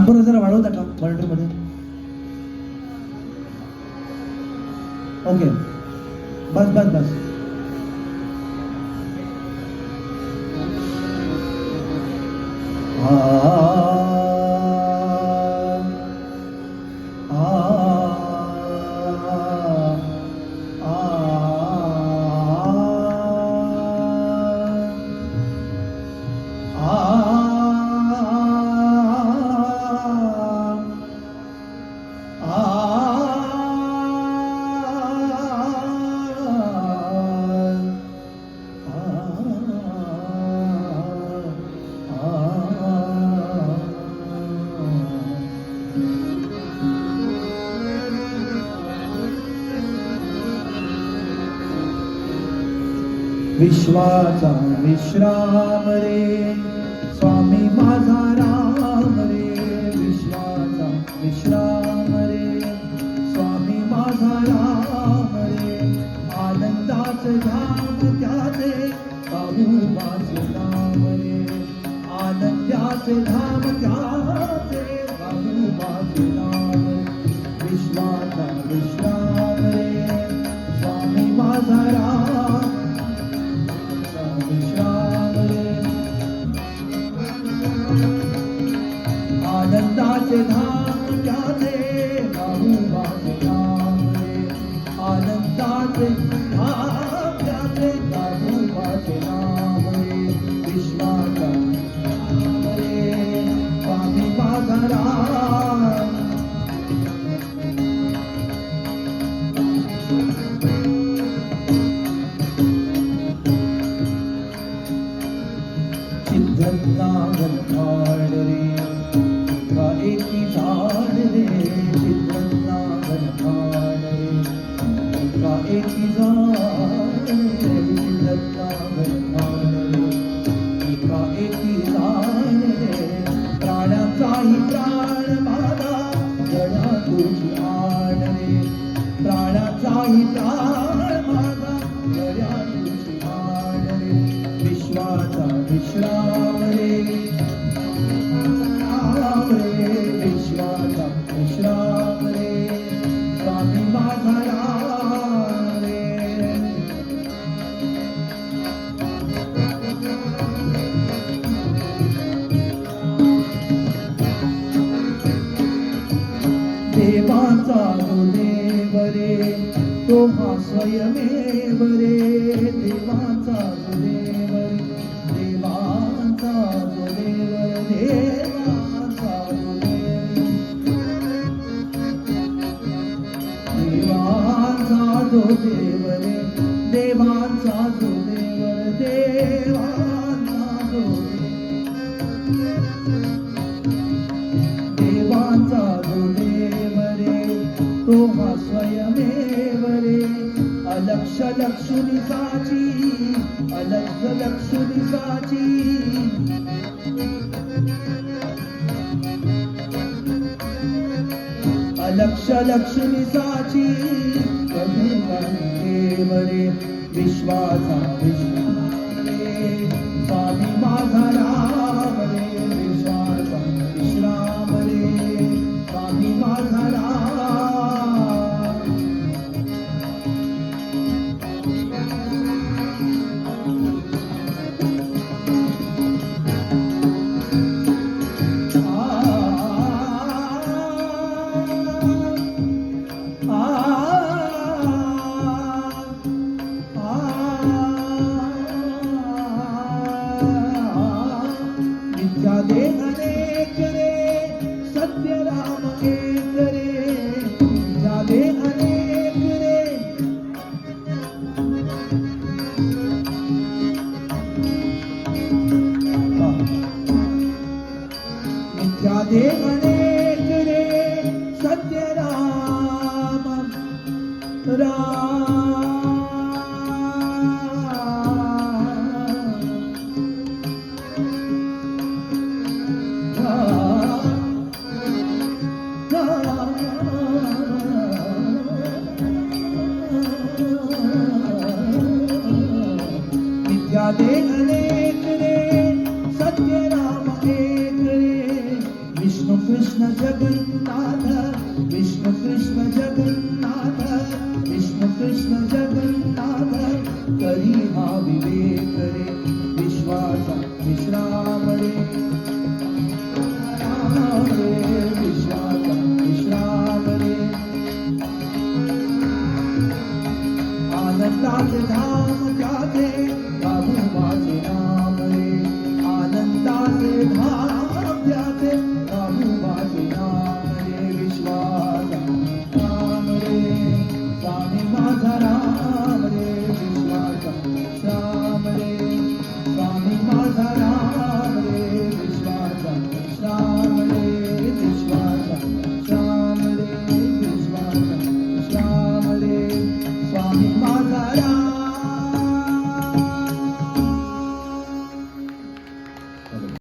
तांबूर जरा वाढवता का मॉनिटरमध्ये? ओके, बस बस बस. विश्वाचा विश्राम रे स्वामी माझा राम रे. विश्वाचा विश्राम रे स्वामी माझा राम रे. आनंदाचं धाम त्याचे बाबू माझे नाम रे. आनंदाचे धाम त्याचे बाबू माझे नाम रे. विश्वाचा विश्राम रे स्वामी माझा राम. आनंदाचे धाम त्याचे बाबू माझे नाम रे. आनंदाचे धाम त्याचे बाबू माझे नाम रे. विश्वाचा नाम रे स्वामी माझा राम. चित्रनागन काढ रे एकी झाड रे. चित्रनागन काढ रे एकी झाड रे. चित्रनागन काढ रे एकी झाड रे. प्राणाचाही प्राण माझा गळा तुझी आण रे. प्राणाचाही प्राण माझा गळा तुझी आण रे. विश्वाचा विश्राम रे विश्राम रे स्वामी माझा राम रे. देवाचा जो देव रे तो हा स्वयमेव रे. देवाचा जो देव रे देवाचा जो देव देवाचा जो देव देवाचा जो देव रे. देवाचा जो देव देवाचा जो देवाचा जो देव रे तो हा स्वयमेव रे. अलक्ष लक्षुनिसाची अलक्ष लक्षुनिसाची अलक्ष लक्ष्मीसाची देव रे. विश्वाचा विश्राम रे स्वामी माझा राम रे. विश्वाचा विश्राम रे स्वामी माझा राम. दे अनेक रे सत्य राम एक रे. दे अनेक रे मिथ्या दे अनेक रे सत्य राम राम. मिथ्या दे अनेक रे सत्य राम एक रे. विश्व विष्णु कृष्ण जगन्नाथ विष्णु कृष्ण जगन्नाथ विष्णु कृष्ण जगन्नाथ करी हा विवेक रे विश्वाचा विश्राम रे राम रे विश्वाचा विश्राम रे आनंदाचे धाम त्याचे गाऊ माझे नाम रे आनंदाचे धाम त्याचे गाऊ माझे नाम रे विश्वाचा राम रे स्वामी माझा राम रे विश्वाचा राम रे स्वामी माझा राम रे विश्वाचा राम रे विश्वाचा राम रे विश्वाचा राम रे स्वामी माझा राम